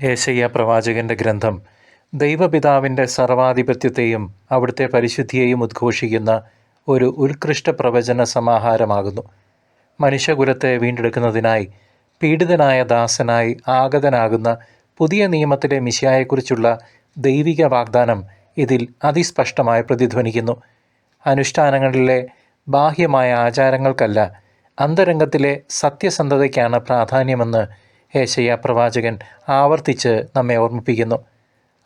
യേശയ്യാ പ്രവാചകന്റെ ഗ്രന്ഥം ദൈവപിതാവിൻ്റെ സർവാധിപത്യത്തെയും അവിടുത്തെ പരിശുദ്ധിയെയും ഉദ്ഘോഷിക്കുന്ന ഒരു ഉത്കൃഷ്ട പ്രവചന സമാഹാരമാകുന്നു. മനുഷ്യകുലത്തെ വീണ്ടെടുക്കുന്നതിനായി പീഡിതനായ ദാസനായി ആഗതനാകുന്ന പുതിയ നിയമത്തിലെ മിശിഹായെക്കുറിച്ചുള്ള ദൈവിക വാഗ്ദാനം ഇതിൽ അതിസ്പഷ്ടമായി പ്രതിധ്വനിക്കുന്നു. അനുഷ്ഠാനങ്ങളിലെ ബാഹ്യമായ ആചാരങ്ങൾക്കല്ല, അന്തരംഗത്തിലെ സത്യസന്ധതയ്ക്കാണ് പ്രാധാന്യമെന്ന് യേശയ്യാ പ്രവാചകൻ ആവർത്തിച്ച് നമ്മെ ഓർമ്മിപ്പിക്കുന്നു.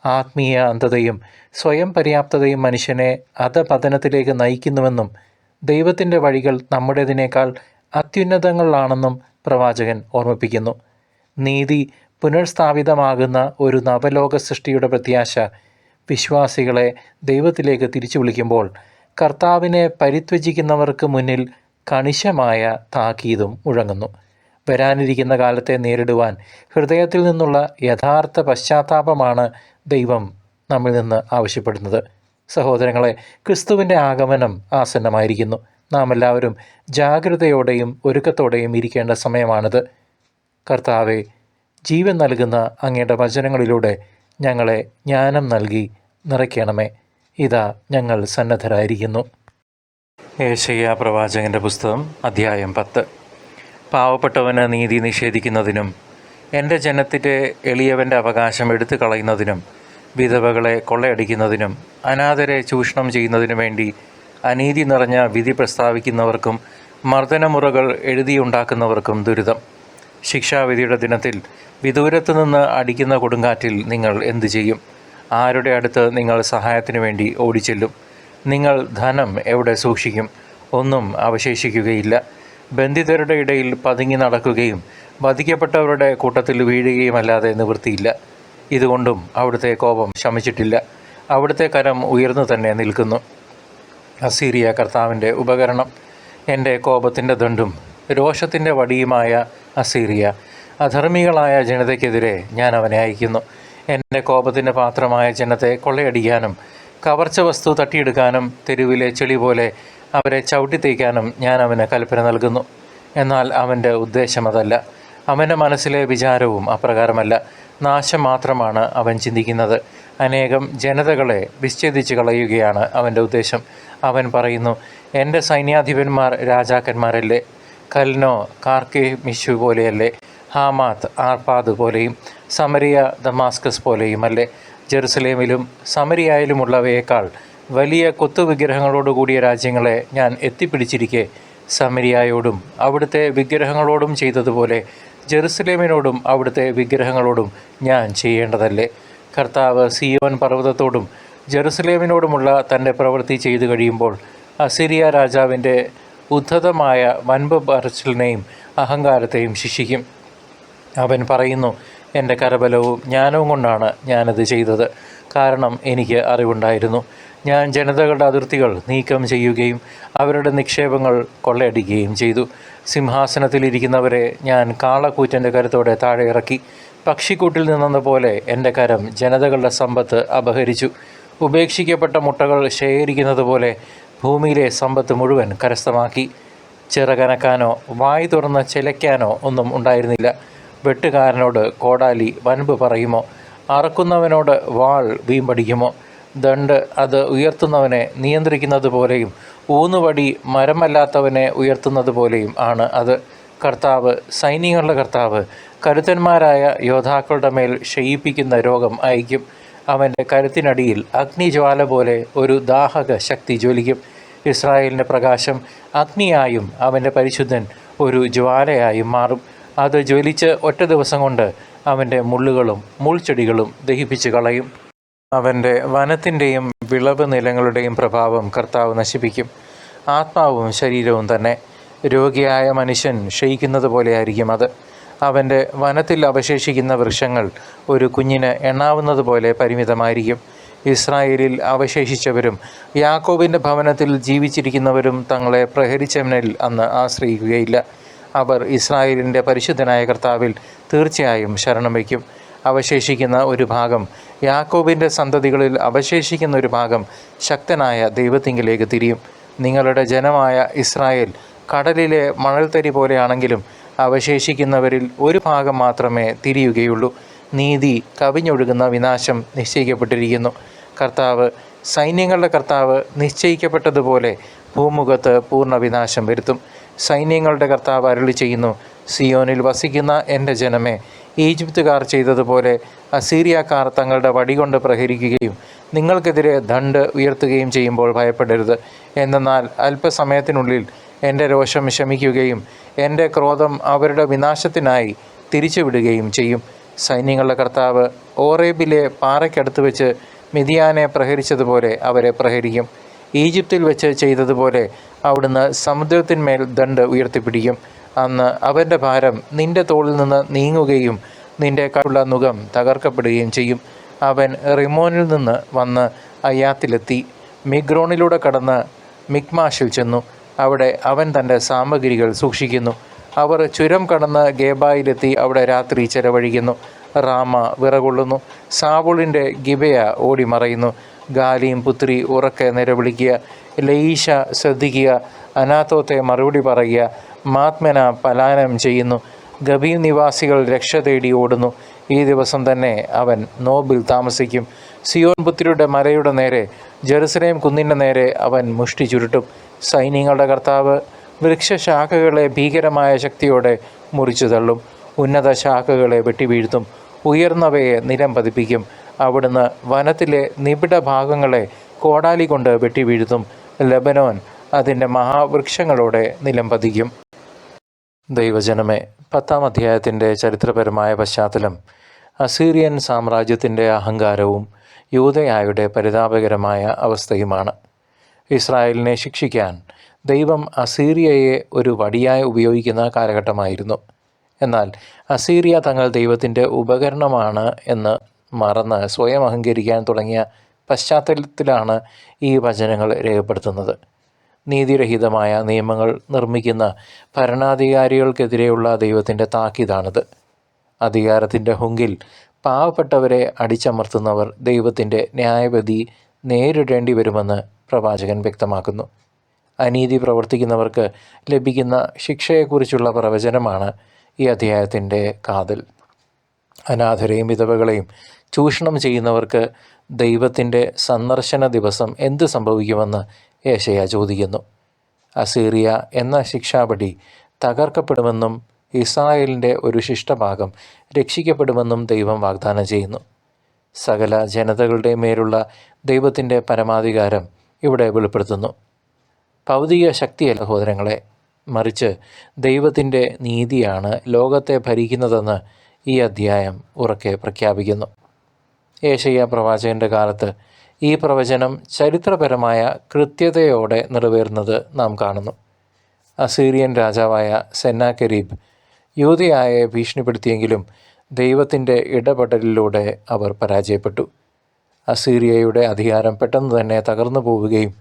ആത്മീയ അന്ധതയും സ്വയം പര്യാപ്തതയും മനുഷ്യനെ അധപതനത്തിലേക്ക് നയിക്കുന്നുവെന്നും ദൈവത്തിൻ്റെ വഴികൾ നമ്മുടേതിനേക്കാൾ അത്യുന്നതങ്ങളിലാണെന്നും പ്രവാചകൻ ഓർമ്മിപ്പിക്കുന്നു. നീതി പുനഃസ്ഥാപിതമാകുന്ന ഒരു നവലോക സൃഷ്ടിയുടെ പ്രത്യാശ വിശ്വാസികളെ ദൈവത്തിലേക്ക് തിരിച്ചു വിളിക്കുമ്പോൾ കർത്താവിനെ പരിത്യജിക്കുന്നവർക്ക് മുന്നിൽ കണിശമായ താക്കീതും മുഴങ്ങുന്നു. വരാനിരിക്കുന്ന കാലത്തെ നേരിടുവാൻ ഹൃദയത്തിൽ നിന്നുള്ള യഥാർത്ഥ പശ്ചാത്താപമാണ് ദൈവം നമ്മിൽ നിന്ന് ആവശ്യപ്പെടുന്നത്. സഹോദരങ്ങളെ, ക്രിസ്തുവിൻ്റെ ആഗമനം ആസന്നമായിരിക്കുന്നു. നാം എല്ലാവരും ജാഗ്രതയോടെയും ഒരുക്കത്തോടെയും ഇരിക്കേണ്ട സമയമാണിത്. കർത്താവെ, ജീവൻ നൽകുന്ന അങ്ങയുടെ വചനങ്ങളിലൂടെ ഞങ്ങളെ ജ്ഞാനം നൽകി നിറയ്ക്കണമേ. ഇതാ ഞങ്ങൾ സന്നദ്ധരായിരിക്കുന്നു. യേശയ്യാ പ്രവാചകൻ്റെ പുസ്തകം അധ്യായം 10. പാവപ്പെട്ടവന് നീതി നിഷേധിക്കുന്നതിനും എൻ്റെ ജനത്തിൻ്റെ എളിയവൻ്റെ അവകാശം എടുത്തു കളയുന്നതിനും വിധവകളെ കൊള്ളയടിക്കുന്നതിനും അനാഥരെ ചൂഷണം ചെയ്യുന്നതിനു വേണ്ടി അനീതി നിറഞ്ഞ വിധി പ്രസ്താവിക്കുന്നവർക്കും മർദ്ദനമുറകൾ എഴുതിയുണ്ടാക്കുന്നവർക്കും ദുരിതം. ശിക്ഷാവിധിയുടെ ദിനത്തിൽ വിദൂരത്തു നിന്ന് അടിക്കുന്ന കൊടുങ്കാറ്റിൽ നിങ്ങൾ എന്തു ചെയ്യും? ആരുടെ അടുത്ത് നിങ്ങൾ സഹായത്തിനു വേണ്ടി ഓടിച്ചെല്ലും? നിങ്ങൾ ധനം എവിടെ സൂക്ഷിക്കും? ഒന്നും അവശേഷിക്കുകയില്ല. ബന്ധിതരുടെ ഇടയിൽ പതുങ്ങി നടക്കുകയും വധിക്കപ്പെട്ടവരുടെ കൂട്ടത്തിൽ വീഴുകയുമല്ലാതെ നിവൃത്തിയില്ല. ഇതുകൊണ്ടും അവിടുത്തെ കോപം ശമിച്ചിട്ടില്ല. അവിടുത്തെ കരം ഉയർന്നു തന്നെ നിൽക്കുന്നു. അസീറിയ കർത്താവിൻ്റെ ഉപകരണം, എൻ്റെ കോപത്തിൻ്റെ ദണ്ഡും രോഷത്തിൻ്റെ വടിയുമായ അസീറിയ, അധർമ്മികളായ ജനതയ്ക്കെതിരെ ഞാൻ അവനെ അയക്കുന്നു. എൻ്റെ കോപത്തിൻ്റെ പാത്രമായ ജനത്തെ കൊള്ളയടിക്കാനും കവർച്ച വസ്തു തട്ടിയെടുക്കാനും തെരുവിലെ ചെളി പോലെ അവരെ ചവിട്ടിത്തേക്കാനും ഞാൻ അവന് കൽപ്പന നൽകുന്നു. എന്നാൽ അവൻ്റെ ഉദ്ദേശം അതല്ല. അവൻ്റെ മനസ്സിലെ വിചാരവും അപ്രകാരമല്ല. നാശം മാത്രമാണ് അവൻ ചിന്തിക്കുന്നത്. അനേകം ജനതകളെ വിച്ഛേദിച്ച് കളയുകയാണ് അവൻ്റെ ഉദ്ദേശം. അവൻ പറയുന്നു, എൻ്റെ സൈന്യാധിപന്മാർ രാജാക്കന്മാരല്ലേ? കൽനോ കാർക്കെ മിശു പോലെയല്ലേ? ഹാമാത്ത് ആർപ്പാദ് പോലെയും സമരിയ ദമാസ്കസ് പോലെയുമല്ലേ? ജെറുസലേമിലും സമരിയായിലുമുള്ളവയേക്കാൾ വലിയ കൊത്തുവിഗ്രഹങ്ങളോടുകൂടിയ രാജ്യങ്ങളെ ഞാൻ എത്തിപ്പിടിച്ചിരിക്കെ സമരിയായോടും അവിടുത്തെ വിഗ്രഹങ്ങളോടും ചെയ്തതുപോലെ ജെറുസലേമിനോടും അവിടുത്തെ വിഗ്രഹങ്ങളോടും ഞാൻ ചെയ്യേണ്ടതല്ലേ? കർത്താവ് സിയോൻ പർവ്വതത്തോടും ജെറുസലേമിനോടുമുള്ള തൻ്റെ പ്രവൃത്തി ചെയ്തു കഴിയുമ്പോൾ അസിരിയ രാജാവിൻ്റെ ഉദ്ധതമായ വൻപ് പറച്ചിലിനെയും അഹങ്കാരത്തെയും ശിക്ഷിക്കും. അവൻ പറയുന്നു, എൻ്റെ കരബലവും ജ്ഞാനവും കൊണ്ടാണ് ഞാനത് ചെയ്തത്. കാരണം എനിക്ക് അറിവുണ്ടായിരുന്നു. ഞാൻ ജനതകളുടെ അതിർത്തികൾ നീക്കം ചെയ്യുകയും അവരുടെ നിക്ഷേപങ്ങൾ കൊള്ളയടിക്കുകയും ചെയ്തു. സിംഹാസനത്തിലിരിക്കുന്നവരെ ഞാൻ കാളക്കൂറ്റൻ്റെ കരുത്തോടെ താഴെ ഇറക്കി. പക്ഷിക്കൂട്ടിൽ നിന്നെന്ന പോലെ എൻ്റെ കരം ജനതകളുടെ സമ്പത്ത് അപഹരിച്ചു. ഉപേക്ഷിക്കപ്പെട്ട മുട്ടകൾ ശേഖരിക്കുന്നത് പോലെ ഭൂമിയിലെ സമ്പത്ത് മുഴുവൻ കരസ്ഥമാക്കി. ചിറകനക്കാനോ വായ് തുറന്ന് ചിലയ്ക്കാനോ ഒന്നും ഉണ്ടായിരുന്നില്ല. വെട്ടുകാരനോട് കോടാലി വൻപ് പറയുമോ? അറക്കുന്നവനോട് വാൾ വീമ്പടിക്കുമോ? ദണ്ട് അത് ഉയർത്തുന്നവനെ നിയന്ത്രിക്കുന്നത് പോലെയും ഊന്നുവടി മരമല്ലാത്തവനെ ഉയർത്തുന്നത് പോലെയും ആണ് അത്. കർത്താവ്, സൈന്യങ്ങളുടെ കർത്താവ്, കരുത്തന്മാരായ യോദ്ധാക്കളുടെ മേൽ ക്ഷയിപ്പിക്കുന്ന രോഗം അയക്കും. അവൻ്റെ കരുത്തിനടിയിൽ അഗ്നിജ്വാല പോലെ ഒരു ദാഹക ശക്തി ജ്വലിക്കും. ഇസ്രായേലിൻ്റെ പ്രകാശം അഗ്നിയായും അവൻ്റെ പരിശുദ്ധൻ ഒരു ജ്വാലയായും മാറും. അത് ജ്വലിച്ച് ഒറ്റ ദിവസം കൊണ്ട് അവൻ്റെ മുള്ളുകളും മുൾച്ചെടികളും ദഹിപ്പിച്ച് കളയും. അവൻ്റെ വനത്തിൻ്റെയും വിളവ് നിലങ്ങളുടെയും പ്രഭാവം കർത്താവ് നശിപ്പിക്കും. ആത്മാവും ശരീരവും തന്നെ രോഗിയായ മനുഷ്യൻ ക്ഷയിക്കുന്നത് പോലെയായിരിക്കും അത്. അവൻ്റെ വനത്തിൽ അവശേഷിക്കുന്ന വൃക്ഷങ്ങൾ ഒരു കുഞ്ഞിന് എണ്ണാവുന്നത് പോലെ പരിമിതമായിരിക്കും. ഇസ്രായേലിൽ അവശേഷിച്ചവരും യാക്കോബിൻ്റെ ഭവനത്തിൽ ജീവിച്ചിരിക്കുന്നവരും തങ്ങളെ പ്രഹരിച്ചവനിൽ അന്ന് ആശ്രയിക്കുകയില്ല. അവർ ഇസ്രായേലിൻ്റെ പരിശുദ്ധനായ കർത്താവിൽ തീർച്ചയായും ശരണം വയ്ക്കും. അവശേഷിക്കുന്ന ഒരു ഭാഗം, യാക്കോബിൻ്റെ സന്തതികളിൽ അവശേഷിക്കുന്ന ഒരു ഭാഗം ശക്തനായ ദൈവത്തിങ്കിലേക്ക് തിരിയും. നിങ്ങളുടെ ജനമായ ഇസ്രായേൽ കടലിലെ മണൽത്തരി പോലെയാണെങ്കിലും അവശേഷിക്കുന്നവരിൽ ഒരു ഭാഗം മാത്രമേ തിരിയുകയുള്ളൂ. നീതി കവിഞ്ഞൊഴുകുന്ന വിനാശം നിശ്ചയിക്കപ്പെട്ടിരിക്കുന്നു. കർത്താവ്, സൈന്യങ്ങളുടെ കർത്താവ് നിശ്ചയിക്കപ്പെട്ടതുപോലെ ഭൂമുഖത്ത് പൂർണ്ണ വിനാശം വരുത്തും. സൈന്യങ്ങളുടെ കർത്താവ് അരുളി ചെയ്യുന്നു, സിയോനിൽ വസിക്കുന്ന എൻ്റെ ജനമേ, ഈജിപ്തുകാർ ചെയ്തതുപോലെ അസീറിയക്കാർ തങ്ങളുടെ വടികൊണ്ട് പ്രഹരിക്കുകയും നിങ്ങൾക്കെതിരെ ദണ്ഡ് ഉയർത്തുകയും ചെയ്യുമ്പോൾ ഭയപ്പെടരുത്. എന്തെന്നാൽ അല്പസമയത്തിനുള്ളിൽ എൻ്റെ രോഷം ശമിക്കുകയും എൻ്റെ ക്രോധം അവരുടെ വിനാശത്തിനായി തിരിച്ചുവിടുകയും ചെയ്യും. സൈന്യങ്ങളുടെ കർത്താവ് ഓറേബിലെ പാറയ്ക്കടുത്ത് വെച്ച് മിദിയാനെ പ്രഹരിച്ചതുപോലെ അവരെ പ്രഹരിക്കും. ഈജിപ്തിൽ വെച്ച് ചെയ്തതുപോലെ അവിടുന്ന് സമുദ്രത്തിന്മേൽ ദണ്ഡ് ഉയർത്തിപ്പിടിക്കും. അന്ന് അവൻ്റെ ഭാരം നിന്റെ തോളിൽ നിന്ന് നീങ്ങുകയും നിന്റെ കയ്യിലുള്ള നുകം തകർക്കപ്പെടുകയും ചെയ്യും. അവൻ റിമോനിൽ നിന്ന് വന്ന് അയ്യാത്തിലെത്തി, മിഗ്രോണിലൂടെ കടന്ന് മിക്മാഷിൽ ചെന്നു. അവിടെ അവൻ തൻ്റെ സാമഗ്രികൾ സൂക്ഷിക്കുന്നു. അവർ ചുരം കടന്ന് ഗേബായിലെത്തി അവിടെ രാത്രി ചെലവഴിക്കുന്നു. റാമ വിറകൊള്ളുന്നു, സാവൂളിൻ്റെ ഗിബയ ഓടിമറയുന്നു. ഗാലീം പുത്രി ഉറക്കെ നിലവിളിക്കുക, ലയീഷ ശ്രദ്ധിക്കുക, അനാത്തോത്തെ മറുപടി പറയുക. മാത്മന പലായനം ചെയ്യുന്നു, ഗബീം നിവാസികൾ രക്ഷ തേടി ഓടുന്നു. ഈ ദിവസം തന്നെ അവൻ നോബിൽ താമസിക്കും. സിയോൻ പുത്രിയുടെ മലയുടെ നേരെ, ജെറുസലേം കുന്നിൻ്റെ നേരെ അവൻ മുഷ്ടി ചുരുട്ടും. സൈന്യങ്ങളുടെ കർത്താവ് വൃക്ഷശാഖകളെ ഭീകരമായ ശക്തിയോടെ മുറിച്ചു തള്ളും. ഉന്നത ശാഖകളെ വെട്ടിവീഴ്ത്തും, ഉയർന്നവയെ നിലം പതിപ്പിക്കും. അവിടുന്ന് വനത്തിലെ നിബിഡ ഭാഗങ്ങളെ കോടാലി കൊണ്ട് വെട്ടിവീഴ്ത്തും. ലെബനോൻ അതിൻ്റെ മഹാവൃക്ഷങ്ങളോടെ നിലം പതിക്കും. ദൈവജനമേ, 10-ാം അധ്യായത്തിൻ്റെ ചരിത്രപരമായ പശ്ചാത്തലം അസീറിയൻ സാമ്രാജ്യത്തിൻ്റെ അഹങ്കാരവും യൂദയായുടെ പരിതാപകരമായ അവസ്ഥയുമാണ്. ഇസ്രായേലിനെ ശിക്ഷിക്കാൻ ദൈവം അസീറിയയെ ഒരു വടിയായി ഉപയോഗിക്കുന്ന കാലഘട്ടമായിരുന്നു. എന്നാൽ അസീറിയ തങ്ങൾ ദൈവത്തിൻ്റെ ഉപകരണമാണ് എന്ന് മറന്ന് സ്വയം അഹങ്കരിക്കാൻ തുടങ്ങിയ പശ്ചാത്തലത്തിലാണ് ഈ വചനങ്ങൾ രേഖപ്പെടുത്തുന്നത്. നീതിരഹിതമായ നിയമങ്ങൾ നിർമ്മിക്കുന്ന ഭരണാധികാരികൾക്കെതിരെയുള്ള ദൈവത്തിൻ്റെ താക്കീതാണിത്. അധികാരത്തിൻ്റെ ഹുങ്കിൽ പാവപ്പെട്ടവരെ അടിച്ചമർത്തുന്നവർ ദൈവത്തിൻ്റെ ന്യായവിധി നേരിടേണ്ടി വരുമെന്ന് പ്രവാചകൻ വ്യക്തമാക്കുന്നു. അനീതി പ്രവർത്തിക്കുന്നവർക്ക് ലഭിക്കുന്ന ശിക്ഷയെക്കുറിച്ചുള്ള പ്രവചനമാണ് ഈ അധ്യായത്തിൻ്റെ കാതൽ. അനാഥരെയും വിധവകളെയും ചൂഷണം ചെയ്യുന്നവർക്ക് ദൈവത്തിൻ്റെ സന്ദർശന ദിവസം എന്ത് സംഭവിക്കുമെന്ന് യേശയ്യ ചോദിക്കുന്നു. അസീറിയ എന്ന ശിക്ഷാപടി തകർക്കപ്പെടുമെന്നും ഇസ്രായേലിൻ്റെ ഒരു ശിഷ്ടഭാഗം രക്ഷിക്കപ്പെടുമെന്നും ദൈവം വാഗ്ദാനം ചെയ്യുന്നു. സകല ജനതകളുടെ മേലുള്ള ദൈവത്തിൻ്റെ പരമാധികാരം ഇവിടെ വെളിപ്പെടുത്തുന്നു. ഭൗതിക ശക്തിയല്ല സഹോദരങ്ങളെ, മറിച്ച് ദൈവത്തിൻ്റെ നീതിയാണ് ലോകത്തെ ഭരിക്കുന്നതെന്ന് ഈ അധ്യായം ഉറക്കെ പ്രഖ്യാപിക്കുന്നു. യേശയ്യ പ്രവാചകൻ്റെ കാലത്ത് ഈ പ്രവചനം ചരിത്രപരമായ കൃത്യതയോടെ നിറവേറുന്നത് നാം കാണുന്നു. അസീറിയൻ രാജാവായ സെന്നാകെരീബ് യൂദയായെ ഭീഷണിപ്പെടുത്തിയെങ്കിലും ദൈവത്തിൻ്റെ ഇടപെടലിലൂടെ അവർ പരാജയപ്പെട്ടു. അസീറിയയുടെ അധികാരം പെട്ടെന്ന് തന്നെ തകർന്നു പോവുകയും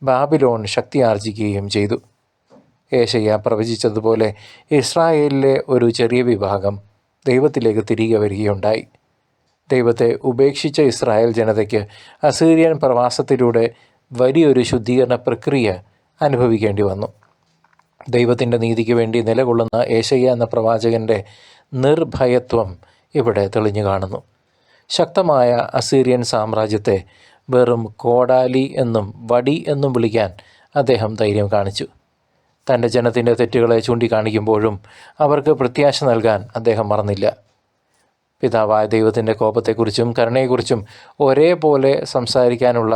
ബാബിലോൺ ശക്തി ആർജിക്കുകയും ചെയ്തു. യേശയ്യ പ്രവചിച്ചതുപോലെ ഇസ്രായേലിലെ ഒരു ചെറിയ വിഭാഗം ദൈവത്തിലേക്ക് തിരികെ വരികയുണ്ടായി. ദൈവത്തെ ഉപേക്ഷിച്ച ഇസ്രായേൽ ജനതയ്ക്ക് അസീറിയൻ പ്രവാസത്തിലൂടെ വലിയൊരു ശുദ്ധീകരണ പ്രക്രിയ അനുഭവിക്കേണ്ടി വന്നു. ദൈവത്തിൻ്റെ നീതിക്ക് വേണ്ടി നിലകൊള്ളുന്ന യേശയ്യ എന്ന പ്രവാചകൻ്റെ നിർഭയത്വം ഇവിടെ തെളിഞ്ഞു കാണുന്നു. ശക്തമായ അസീറിയൻ സാമ്രാജ്യത്തെ വെറും കോടാലി എന്നും വടി എന്നും വിളിക്കാൻ അദ്ദേഹം ധൈര്യം കാണിച്ചു. തൻ്റെ ജനത്തിൻ്റെ തെറ്റുകളെ ചൂണ്ടിക്കാണിക്കുമ്പോഴും അവർക്ക് പ്രത്യാശ നൽകാൻ അദ്ദേഹം മറന്നില്ല. പിതാവായ ദൈവത്തിൻ്റെ കോപത്തെക്കുറിച്ചും കരുണയെക്കുറിച്ചും ഒരേപോലെ സംസാരിക്കാനുള്ള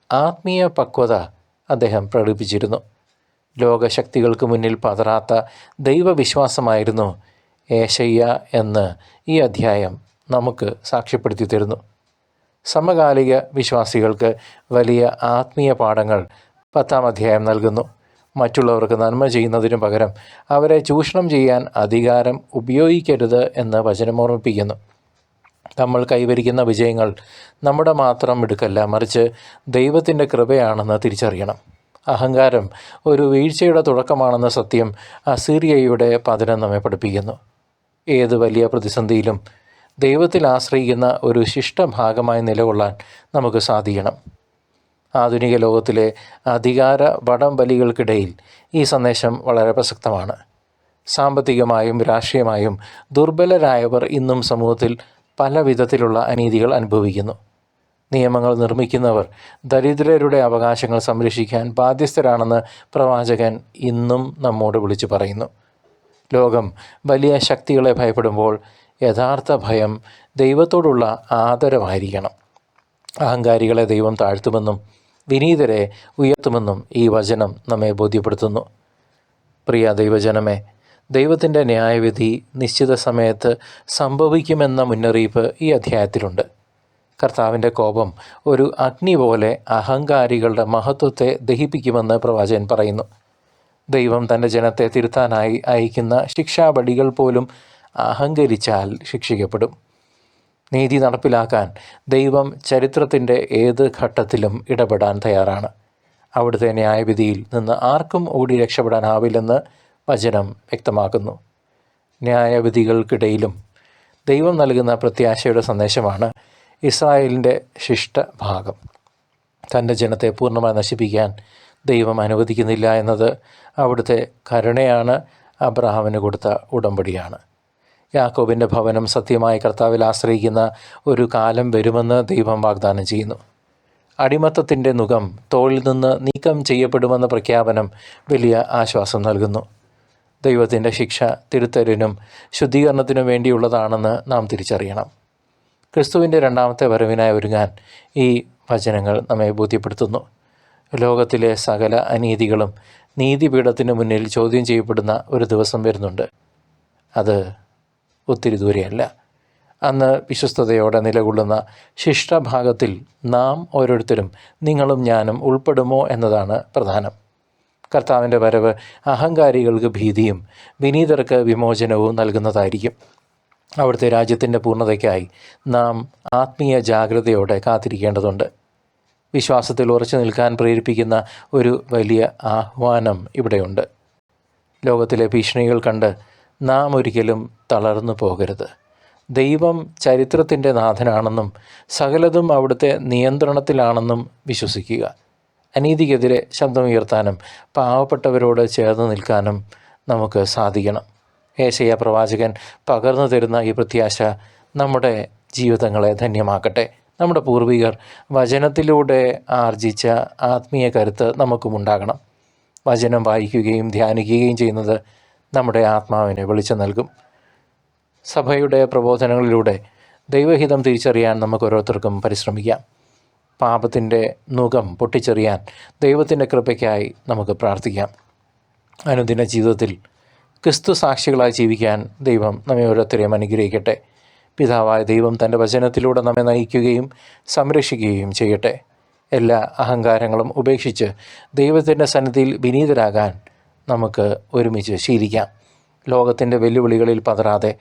ആത്മീയ പക്വത അദ്ദേഹം പ്രകടിപ്പിച്ചിരുന്നു. ലോകശക്തികൾക്ക് മുന്നിൽ പതറാത്ത ദൈവവിശ്വാസമായിരുന്നു യേശയ്യ എന്ന് ഈ അധ്യായം നമുക്ക് സാക്ഷ്യപ്പെടുത്തി തരുന്നു. സമകാലിക വിശ്വാസികൾക്ക് വലിയ ആത്മീയ പാഠങ്ങൾ 10-ാം അധ്യായം നൽകുന്നു. മറ്റുള്ളവർക്ക് നന്മ ചെയ്യുന്നതിനു പകരം അവരെ ചൂഷണം ചെയ്യാൻ അധികാരം ഉപയോഗിക്കരുത് എന്ന് വചനം ഓർമ്മിപ്പിക്കുന്നു. നമ്മൾ കൈവരിക്കുന്ന വിജയങ്ങൾ നമ്മുടെ മാത്രം മിടുക്കല്ല, മറിച്ച് ദൈവത്തിൻ്റെ കൃപയാണെന്ന് തിരിച്ചറിയണം. അഹങ്കാരം ഒരു വീഴ്ചയുടെ തുടക്കമാണെന്ന സത്യം അസീറിയയുടെ പതനം നമ്മെ പഠിപ്പിക്കുന്നു. ഏത് വലിയ പ്രതിസന്ധിയിലും ദൈവത്തിൽ ആശ്രയിക്കുന്ന ഒരു ശിഷ്ടഭാഗമായി നിലകൊള്ളാൻ നമുക്ക് സാധിക്കണം. ആധുനിക ലോകത്തിലെ അധികാര വടംവലികൾക്കിടയിൽ ഈ സന്ദേശം വളരെ പ്രസക്തമാണ്. സാമ്പത്തികമായും രാഷ്ട്രീയമായും ദുർബലരായവർ ഇന്നും സമൂഹത്തിൽ പല വിധത്തിലുള്ള അനീതികൾ അനുഭവിക്കുന്നു. നിയമങ്ങൾ നിർമ്മിക്കുന്നവർ ദരിദ്രരുടെ അവകാശങ്ങൾ സംരക്ഷിക്കാൻ ബാധ്യസ്ഥരാണെന്ന് പ്രവാചകൻ ഇന്നും നമ്മോട് വിളിച്ചു പറയുന്നു. ലോകം വലിയ ശക്തികളെ ഭയപ്പെടുമ്പോൾ യഥാർത്ഥ ഭയം ദൈവത്തോടുള്ള ആദരവായിരിക്കണം. അഹങ്കാരികളെ ദൈവം താഴ്ത്തുമെന്നും വിനീതരെ ഉയർത്തുമെന്നും ഈ വചനം നമ്മെ ബോധ്യപ്പെടുത്തുന്നു. പ്രിയ ദൈവജനമേ, ദൈവത്തിൻ്റെ ന്യായവിധി നിശ്ചിത സമയത്ത് സംഭവിക്കുമെന്ന മുന്നറിയിപ്പ് ഈ അധ്യായത്തിലുണ്ട്. കർത്താവിൻ്റെ കോപം ഒരു അഗ്നി പോലെ അഹങ്കാരികളുടെ മഹത്വത്തെ ദഹിപ്പിക്കുമെന്ന് പ്രവാചകൻ പറയുന്നു. ദൈവം തൻ്റെ ജനത്തെ തിരുത്താനായി അയക്കുന്ന ശിക്ഷാബലികൾ പോലും അഹങ്കരിച്ചാൽ ശിക്ഷിക്കപ്പെടും. നീതി നടപ്പിലാക്കാൻ ദൈവം ചരിത്രത്തിൻ്റെ ഏത് ഘട്ടത്തിലും ഇടപെടാൻ തയ്യാറാണ്. അവിടുത്തെ ന്യായവിധിയിൽ നിന്ന് ആർക്കും ഓടി രക്ഷപ്പെടാനാവില്ലെന്ന് വചനം വ്യക്തമാക്കുന്നു. ന്യായവിധികൾക്കിടയിലും ദൈവം നൽകുന്ന പ്രത്യാശയുടെ സന്ദേശമാണ് ഇസ്രായേലിൻ്റെ ശിഷ്ടഭാഗം. തൻ്റെ ജനത്തെ പൂർണ്ണമായി നശിപ്പിക്കാൻ ദൈവം അനുവദിക്കുന്നില്ല എന്നത് അവിടുത്തെ കരുണയാണ്, അബ്രഹാമിന് കൊടുത്ത ഉടമ്പടിയാണ്. യാക്കോബിൻ്റെ ഭവനം സത്യമായി കർത്താവിൽ ആശ്രയിക്കുന്ന ഒരു കാലം വരുമെന്ന് ദൈവം വാഗ്ദാനം ചെയ്യുന്നു. അടിമത്തത്തിൻ്റെ നുകം തോളിൽ നിന്ന് നീക്കം ചെയ്യപ്പെടുമെന്ന പ്രഖ്യാപനം വലിയ ആശ്വാസം നൽകുന്നു. ദൈവത്തിൻ്റെ ശിക്ഷ തിരുത്തലിനും ശുദ്ധീകരണത്തിനും വേണ്ടിയുള്ളതാണെന്ന് നാം തിരിച്ചറിയണം. ക്രിസ്തുവിൻ്റെ രണ്ടാമത്തെ വരവിനായി ഒരുങ്ങാൻ ഈ വചനങ്ങൾ നമ്മെ ബോധ്യപ്പെടുത്തുന്നു. ലോകത്തിലെ സകല അനീതികളും നീതിപീഠത്തിന് മുന്നിൽ ചോദ്യം ചെയ്യപ്പെടുന്ന ഒരു ദിവസം വരുന്നുണ്ട്. അത് ഒത്തിരി ദൂരെയല്ല. അന്ന് വിശ്വസ്തയോടെ നിലകൊള്ളുന്ന ശിഷ്ടഭാഗത്തിൽ നാം ഓരോരുത്തരും, നിങ്ങളും ഞാനും ഉൾപ്പെടുമോ എന്നതാണ് പ്രധാനം. കർത്താവിൻ്റെ വരവ് അഹങ്കാരികൾക്ക് ഭീതിയും വിനീതർക്ക് വിമോചനവും നൽകുന്നതായിരിക്കും. അവിടുത്തെ രാജ്യത്തിൻ്റെ പൂർണ്ണതയ്ക്കായി നാം ആത്മീയ ജാഗ്രതയോടെ കാത്തിരിക്കേണ്ടതുണ്ട്. വിശ്വാസത്തിൽ ഉറച്ചു നിൽക്കാൻ പ്രേരിപ്പിക്കുന്ന ഒരു വലിയ ആഹ്വാനം ഇവിടെയുണ്ട്. ലോകത്തിലെ ഭീഷണികൾ കണ്ട് നാം ഒരിക്കലും തളർന്നു പോകരുത്. ദൈവം ചരിത്രത്തിൻ്റെ നാഥനാണെന്നും സകലതും അവിടുത്തെ നിയന്ത്രണത്തിലാണെന്നും വിശ്വസിക്കുക. അനീതിക്കെതിരെ ശബ്ദമുയർത്താനും പാവപ്പെട്ടവരോട് ചേർന്ന് നിൽക്കാനും നമുക്ക് സാധിക്കണം. യേശയ്യാ പ്രവാചകൻ പകർന്നു തരുന്ന ഈ പ്രത്യാശ നമ്മുടെ ജീവിതങ്ങളെ ധന്യമാക്കട്ടെ. നമ്മുടെ പൂർവികർ വചനത്തിലൂടെ ആർജിച്ച ആത്മീയ കരുത്ത് നമുക്കുമുണ്ടാകണം. വചനം വായിക്കുകയും ധ്യാനിക്കുകയും ചെയ്യുന്നത് നമ്മുടെ ആത്മാവിന് വെളിച്ചം നൽകും. സഭയുടെ പ്രബോധനങ്ങളിലൂടെ ദൈവഹിതം തിരിച്ചറിയാൻ നമുക്ക് ഓരോരുത്തർക്കും പരിശ്രമിക്കാം. പാപത്തിൻ്റെ നുകം പൊട്ടിച്ചെറിയാൻ ദൈവത്തിൻ്റെ കൃപയ്ക്കായി നമുക്ക് പ്രാർത്ഥിക്കാം. അനുദിന ജീവിതത്തിൽ ക്രിസ്തു സാക്ഷികളായി ജീവിക്കാൻ ദൈവം നമ്മെ ഓരോരുത്തരെയും അനുഗ്രഹിക്കട്ടെ. പിതാവായ ദൈവം തൻ്റെ വചനത്തിലൂടെ നമ്മെ നയിക്കുകയും സംരക്ഷിക്കുകയും ചെയ്യട്ടെ. എല്ലാ അഹങ്കാരങ്ങളും ഉപേക്ഷിച്ച് ദൈവത്തിൻ്റെ സന്നിധിയിൽ വിനീതരാകാൻ നമുക്ക് ഒരുമിച്ച് ശീലിക്കാം. ലോകത്തിൻ്റെ വെല്ലുവിളികളിൽ പതറാതെ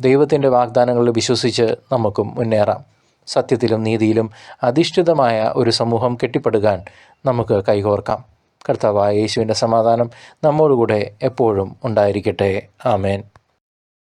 ദൈവത്തിൻ്റെ വാഗ്ദാനങ്ങളിൽ വിശ്വസിച്ച് നമുക്കും മുന്നേറാം. സത്യത്തിലും നീതിയിലും അധിഷ്ഠിതമായ ഒരു സമൂഹം കെട്ടിപ്പടുക്കാൻ നമുക്ക് കൈകോർക്കാം. കർത്താവായ യേശുവിൻ്റെ സമാധാനം നമ്മോടുകൂടെ എപ്പോഴും ഉണ്ടായിരിക്കട്ടെ. ആമേൻ.